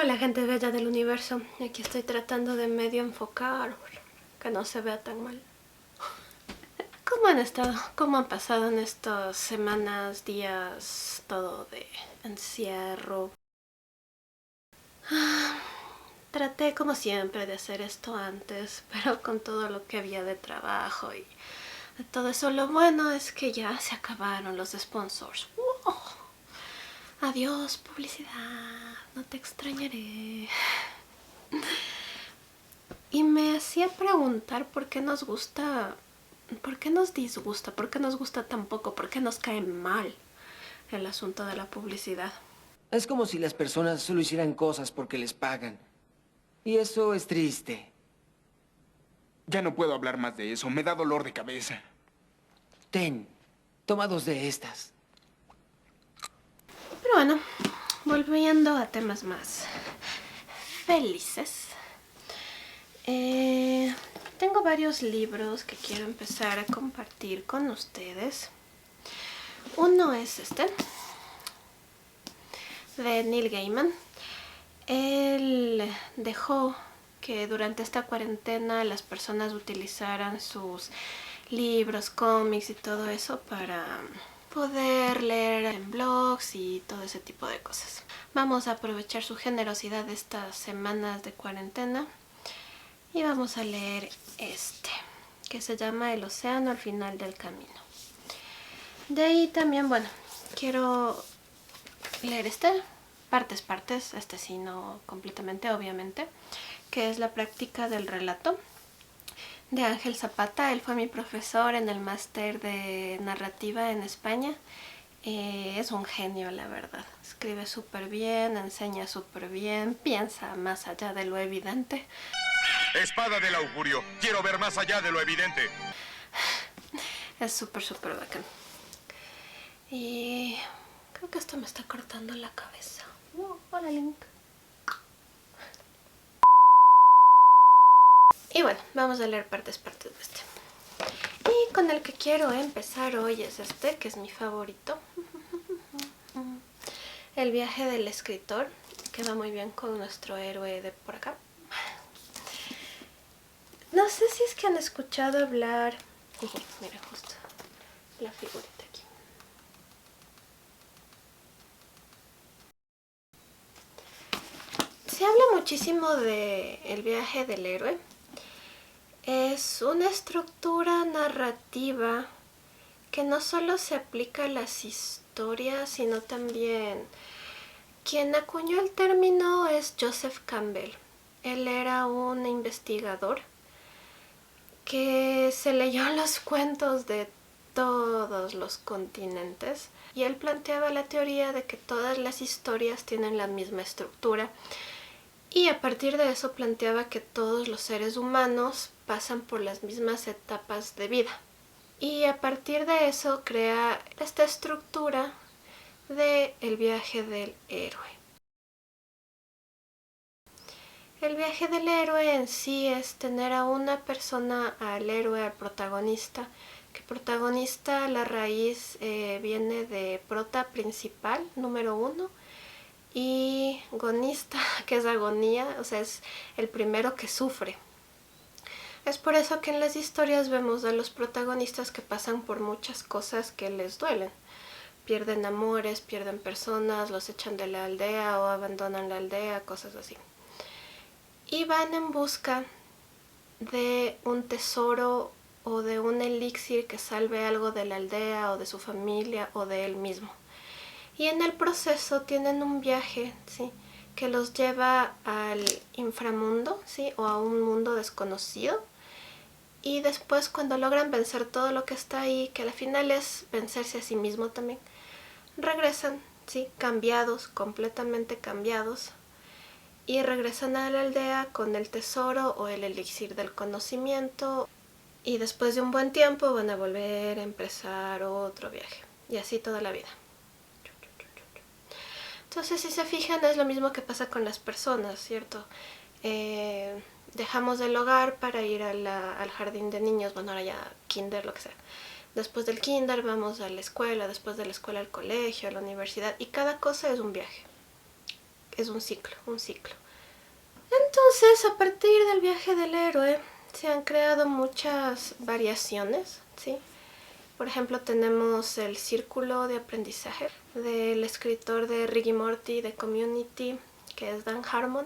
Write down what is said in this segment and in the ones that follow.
Hola gente bella del universo, aquí estoy tratando de medio enfocar, que no se vea tan mal. ¿Cómo han estado? ¿Cómo han pasado en estas semanas, días, todo de encierro? Traté como siempre de hacer esto antes, pero con todo lo que había de trabajo y de todo eso, lo bueno es que ya se acabaron los sponsors. ¡Wow! Adiós publicidad, no te extrañaré. Y me hacía preguntar por qué nos gusta, por qué nos disgusta, por qué nos gusta tan poco, por qué nos cae mal el asunto de la publicidad. Es como si las personas solo hicieran cosas porque les pagan. Y eso es triste. Ya no puedo hablar más de eso, me da dolor de cabeza. Ten, toma 2 de estas. Pero bueno, volviendo a temas más felices. Tengo varios libros que quiero empezar a compartir con ustedes. Uno es este, de Neil Gaiman. Él dejó que durante esta cuarentena las personas utilizaran sus libros, cómics y todo eso para poder leer en blogs y todo ese tipo de cosas. Vamos a aprovechar su generosidad de estas semanas de cuarentena y vamos a leer este, que se llama El océano al final del camino. De ahí también, bueno, quiero leer este, partes, este sí no completamente obviamente, que es La práctica del relato, de Ángel Zapata. Él fue mi profesor en el máster de narrativa en España. Es un genio, la verdad. Escribe súper bien, enseña súper bien, piensa más allá de lo evidente. Espada del augurio, quiero ver más allá de lo evidente. Es súper bacán. Y creo que esto me está cortando la cabeza. Hola Link. Y bueno, vamos a leer partes de este. Y con el que quiero empezar hoy es este, que es mi favorito. El viaje del escritor, que va muy bien con nuestro héroe de por acá. No sé si es que han escuchado hablar... Mira, justo la figurita aquí. Se habla muchísimo de El viaje del héroe. Es una estructura narrativa que no solo se aplica a las historias, sino también... Quien acuñó el término es Joseph Campbell. Él era un investigador que se leyó los cuentos de todos los continentes y él planteaba la teoría de que todas las historias tienen la misma estructura y a partir de eso planteaba que todos los seres humanos pasan por las mismas etapas de vida y a partir de eso crea esta estructura de el viaje del héroe. El viaje del héroe en sí es tener a una persona, al héroe, al protagonista, que protagonista, la raíz viene de prota principal, número 1, y gonista, que es agonía, o sea, es el primero que sufre. Es por eso que en las historias vemos a los protagonistas que pasan por muchas cosas que les duelen. Pierden amores, pierden personas, los echan de la aldea o abandonan la aldea, cosas así. Y van en busca de un tesoro o de un elixir que salve algo de la aldea o de su familia o de él mismo. Y en el proceso tienen un viaje, ¿sí?, que los lleva al inframundo, ¿sí?, o a un mundo desconocido. Y después, cuando logran vencer todo lo que está ahí, que al final es vencerse a sí mismo también, regresan, ¿sí?, cambiados, completamente cambiados, y regresan a la aldea con el tesoro o el elixir del conocimiento y después de un buen tiempo van a volver a empezar otro viaje y así toda la vida. Entonces, si se fijan, es lo mismo que pasa con las personas, ¿cierto? Dejamos el hogar para ir al jardín de niños, bueno, ahora ya kinder, lo que sea. Después del kinder vamos a la escuela, después de la escuela al colegio, a la universidad, y cada cosa es un viaje. es un ciclo, un ciclo. Entonces, a partir del viaje del héroe se han creado muchas variaciones, ¿sí? Por ejemplo, tenemos el círculo de aprendizaje del escritor de Rick y Morty de Community, que es Dan Harmon.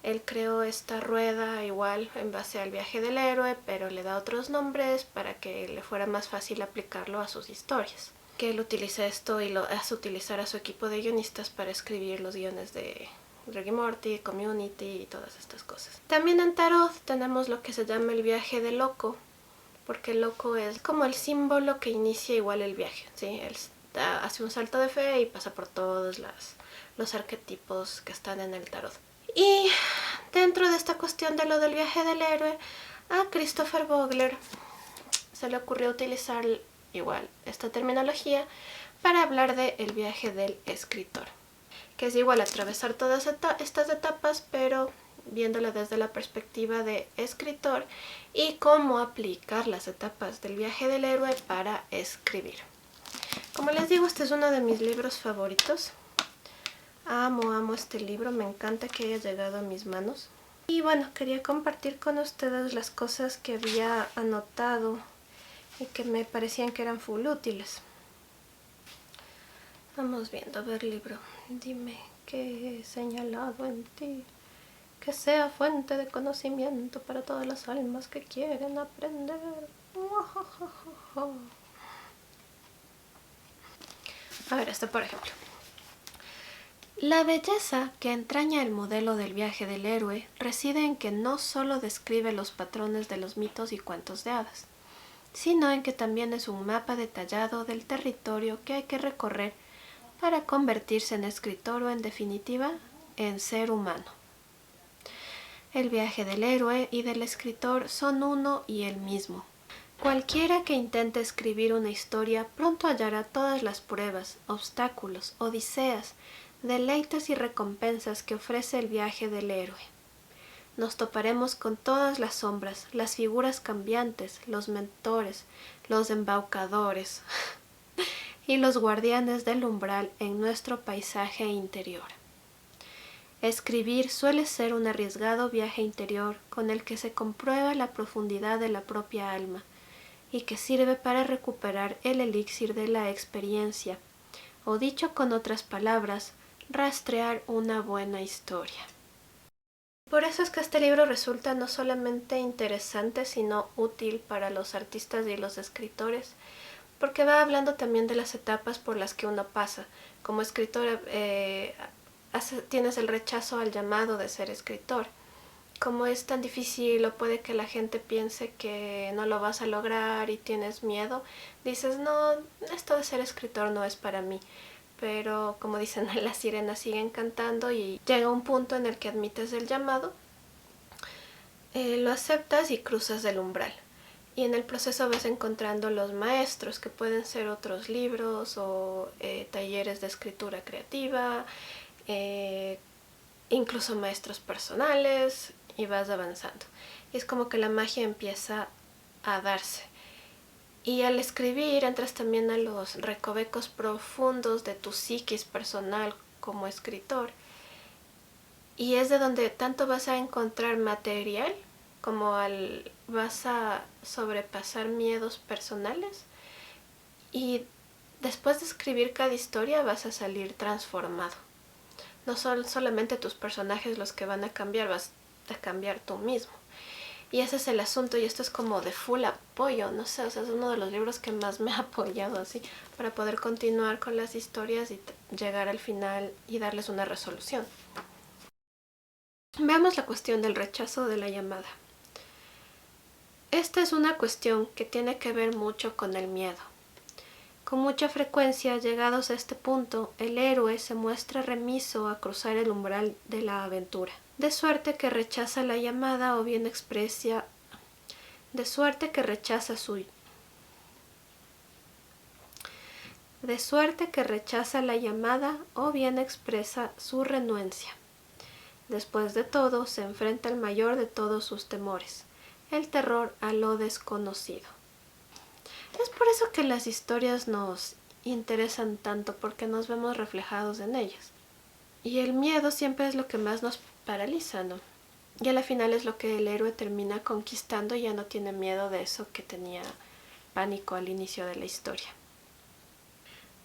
Él creó esta rueda igual en base al viaje del héroe, pero le da otros nombres para que le fuera más fácil aplicarlo a sus historias. Que él utiliza esto y lo hace utilizar a su equipo de guionistas para escribir los guiones de Rick y Morty, Community y todas estas cosas. También en Tarot tenemos lo que se llama el viaje del loco, porque el loco es como el símbolo que inicia igual el viaje, ¿sí? Él hace un salto de fe y pasa por todos los arquetipos que están en el tarot. Y dentro de esta cuestión de lo del viaje del héroe, a Christopher Vogler se le ocurrió utilizar igual esta terminología para hablar de el viaje del escritor, que es igual atravesar todas estas etapas, pero viéndola desde la perspectiva de escritor y cómo aplicar las etapas del viaje del héroe para escribir. Como les digo, este es uno de mis libros favoritos. Amo este libro, me encanta que haya llegado a mis manos. Y bueno, quería compartir con ustedes las cosas que había anotado y que me parecían que eran full útiles. Vamos viendo, a ver libro, dime qué he señalado en ti, que sea fuente de conocimiento para todas las almas que quieren aprender. A ver, este por ejemplo. La belleza que entraña el modelo del viaje del héroe reside en que no solo describe los patrones de los mitos y cuentos de hadas, sino en que también es un mapa detallado del territorio que hay que recorrer para convertirse en escritor o, en definitiva, en ser humano. El viaje del héroe y del escritor son uno y el mismo. Cualquiera que intente escribir una historia pronto hallará todas las pruebas, obstáculos, odiseas, deleites y recompensas que ofrece el viaje del héroe. Nos toparemos con todas las sombras, las figuras cambiantes, los mentores, los embaucadores y los guardianes del umbral en nuestro paisaje interior. Escribir suele ser un arriesgado viaje interior con el que se comprueba la profundidad de la propia alma y que sirve para recuperar el elixir de la experiencia, o dicho con otras palabras, rastrear una buena historia. Por eso es que este libro resulta no solamente interesante, sino útil para los artistas y los escritores, porque va hablando también de las etapas por las que uno pasa. Como escritor tienes el rechazo al llamado de ser escritor. Como es tan difícil o puede que la gente piense que no lo vas a lograr y tienes miedo, dices, no, esto de ser escritor no es para mí. Pero como dicen, las sirenas siguen cantando y llega un punto en el que admites el llamado, lo aceptas y cruzas el umbral. Y en el proceso vas encontrando los maestros, que pueden ser otros libros o talleres de escritura creativa, incluso maestros personales, y vas avanzando. Y es como que la magia empieza a darse. Y al escribir entras también a los recovecos profundos de tu psiquis personal como escritor. Y es de donde tanto vas a encontrar material como vas a sobrepasar miedos personales. Y después de escribir cada historia vas a salir transformado. No son solamente tus personajes los que van a cambiar, vas a cambiar tú mismo. Y ese es el asunto, y esto es como de full apoyo, no sé, o sea, es uno de los libros que más me ha apoyado así para poder continuar con las historias y llegar al final y darles una resolución. Veamos la cuestión del rechazo de la llamada. Esta es una cuestión que tiene que ver mucho con el miedo. Con mucha frecuencia, llegados a este punto, el héroe se muestra remiso a cruzar el umbral de la aventura, de suerte que rechaza la llamada o bien expresa su renuencia. Después de todo, se enfrenta al mayor de todos sus temores, el terror a lo desconocido. Es por eso que las historias nos interesan tanto, porque nos vemos reflejados en ellas. Y el miedo siempre es lo que más nos paraliza, ¿no? Y a la final es lo que el héroe termina conquistando y ya no tiene miedo de eso que tenía pánico al inicio de la historia.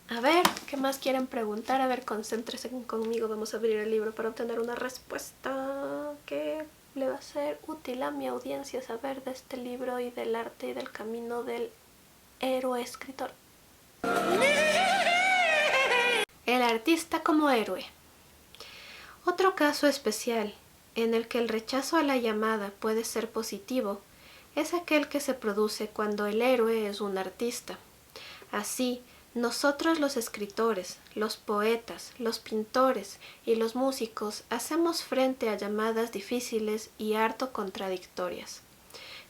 A ver, ¿qué más quieren preguntar? A ver, concéntrense conmigo. Vamos a abrir el libro para obtener una respuesta que le va a ser útil a mi audiencia saber de este libro y del arte y del camino del héroe escritor. El artista como héroe. Otro caso especial en el que el rechazo a la llamada puede ser positivo es aquel que se produce cuando el héroe es un artista. Así, nosotros los escritores, los poetas, los pintores y los músicos hacemos frente a llamadas difíciles y harto contradictorias.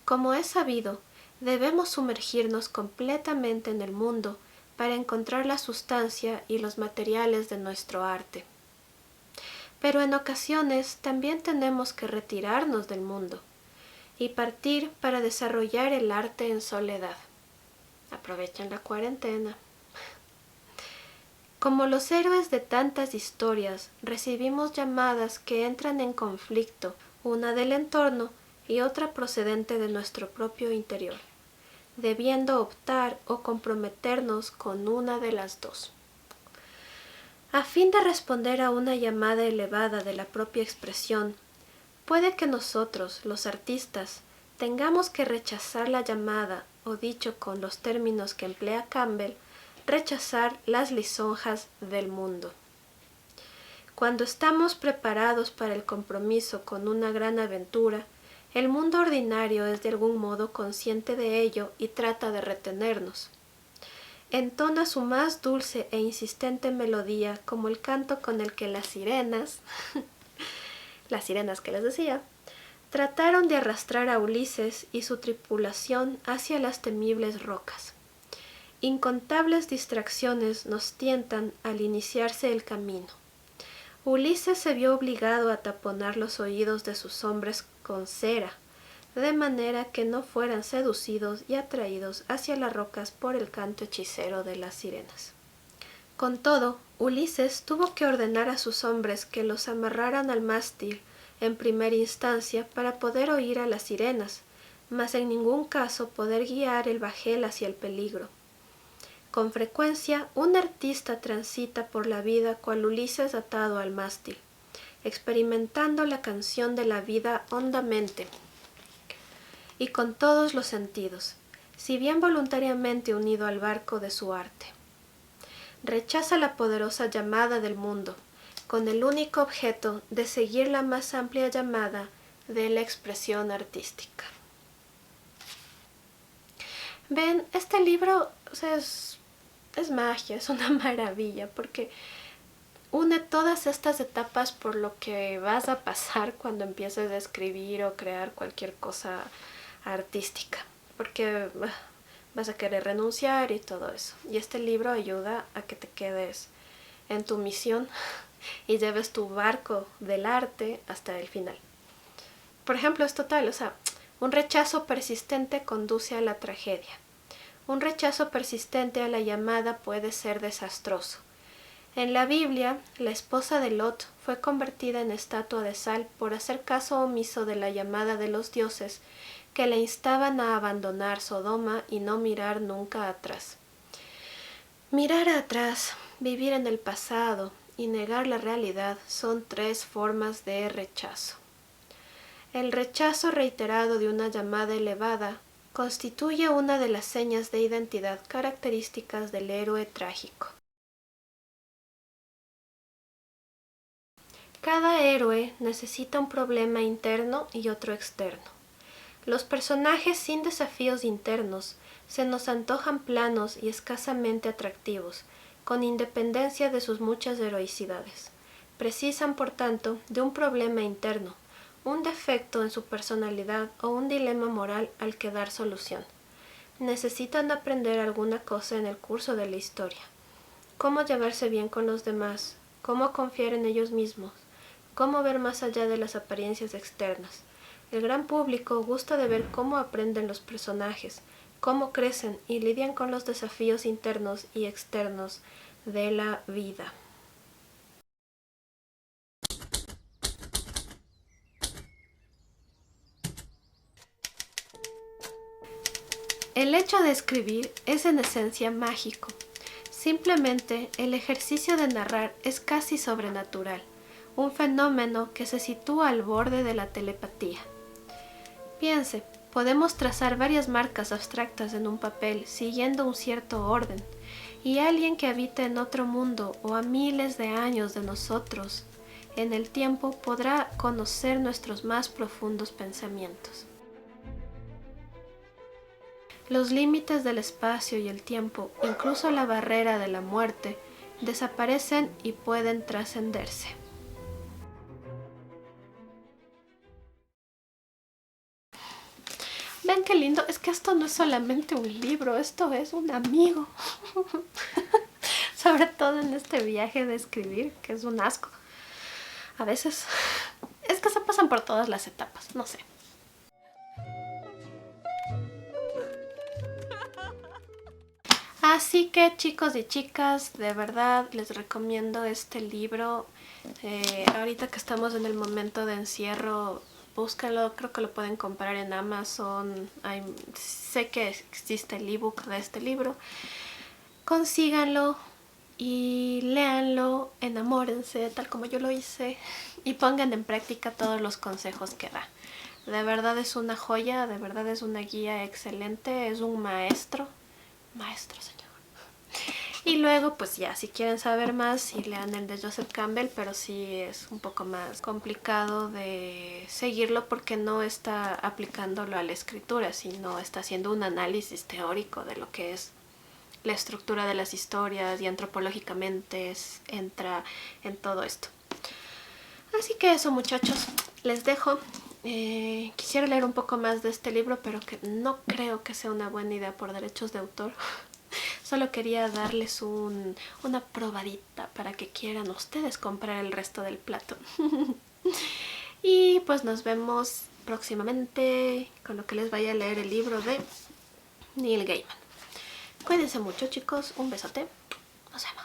Como es sabido, debemos sumergirnos completamente en el mundo para encontrar la sustancia y los materiales de nuestro arte. Pero en ocasiones también tenemos que retirarnos del mundo y partir para desarrollar el arte en soledad. Aprovechen la cuarentena. Como los héroes de tantas historias, recibimos llamadas que entran en conflicto, una del entorno y otra procedente de nuestro propio interior, debiendo optar o comprometernos con una de las dos. A fin de responder a una llamada elevada de la propia expresión, puede que nosotros, los artistas, tengamos que rechazar la llamada, o dicho con los términos que emplea Campbell, rechazar las lisonjas del mundo. Cuando estamos preparados para el compromiso con una gran aventura, el mundo ordinario es de algún modo consciente de ello y trata de retenernos. Entona su más dulce e insistente melodía como el canto con el que las sirenas, las sirenas que les decía, trataron de arrastrar a Ulises y su tripulación hacia las temibles rocas. Incontables distracciones nos tientan al iniciarse el camino. Ulises se vio obligado a taponar los oídos de sus hombres con cera, de manera que no fueran seducidos y atraídos hacia las rocas por el canto hechicero de las sirenas. Con todo, Ulises tuvo que ordenar a sus hombres que los amarraran al mástil en primera instancia para poder oír a las sirenas, mas en ningún caso poder guiar el bajel hacia el peligro. Con frecuencia, un artista transita por la vida cual Ulises atado al mástil, experimentando la canción de la vida hondamente y con todos los sentidos, si bien voluntariamente unido al barco de su arte. Rechaza la poderosa llamada del mundo, con el único objeto de seguir la más amplia llamada de la expresión artística. Ven, este libro, o sea, es magia, es una maravilla, porque une todas estas etapas por lo que vas a pasar cuando empieces a escribir o crear cualquier cosa artística, porque vas a querer renunciar y todo eso. Y este libro ayuda a que te quedes en tu misión y lleves tu barco del arte hasta el final. Por ejemplo, es total, o sea, un rechazo persistente conduce a la tragedia. Un rechazo persistente a la llamada puede ser desastroso. En la Biblia, la esposa de Lot fue convertida en estatua de sal por hacer caso omiso de la llamada de los dioses que le instaban a abandonar Sodoma y no mirar nunca atrás. Mirar atrás, vivir en el pasado y negar la realidad son tres formas de rechazo. El rechazo reiterado de una llamada elevada constituye una de las señas de identidad características del héroe trágico. Cada héroe necesita un problema interno y otro externo. Los personajes sin desafíos internos se nos antojan planos y escasamente atractivos, con independencia de sus muchas heroicidades. Precisan, por tanto, de un problema interno, un defecto en su personalidad o un dilema moral al que dar solución. Necesitan aprender alguna cosa en el curso de la historia. Cómo llevarse bien con los demás, cómo confiar en ellos mismos, cómo ver más allá de las apariencias externas. El gran público gusta de ver cómo aprenden los personajes, cómo crecen y lidian con los desafíos internos y externos de la vida. El hecho de escribir es en esencia mágico. Simplemente el ejercicio de narrar es casi sobrenatural, un fenómeno que se sitúa al borde de la telepatía. Piense, podemos trazar varias marcas abstractas en un papel siguiendo un cierto orden, y alguien que habite en otro mundo o a miles de años de nosotros en el tiempo podrá conocer nuestros más profundos pensamientos. Los límites del espacio y el tiempo, incluso la barrera de la muerte, desaparecen y pueden trascenderse. Vean qué lindo, es que esto no es solamente un libro, esto es un amigo. Sobre todo en este viaje de escribir, que es un asco. A veces es que se pasan por todas las etapas, no sé. Así que chicos y chicas, de verdad les recomiendo este libro. Ahorita que estamos en el momento de encierro, búsquenlo, creo que lo pueden comprar en Amazon. Sé que existe el ebook de este libro. Consíganlo y léanlo, enamórense tal como yo lo hice y pongan en práctica todos los consejos que da. De verdad es una joya, de verdad es una guía excelente, es un maestro, señor. Y luego pues ya, si quieren saber más, sí lean el de Joseph Campbell, pero sí es un poco más complicado de seguirlo porque no está aplicándolo a la escritura, sino está haciendo un análisis teórico de lo que es la estructura de las historias y antropológicamente entra en todo esto. Así que eso, muchachos, les dejo. Quisiera leer un poco más de este libro, pero que no creo que sea una buena idea por derechos de autor. Solo quería darles una probadita para que quieran ustedes comprar el resto del plato. Y pues nos vemos próximamente con lo que les vaya a leer el libro de Neil Gaiman. Cuídense mucho, chicos, un besote, nos vemos.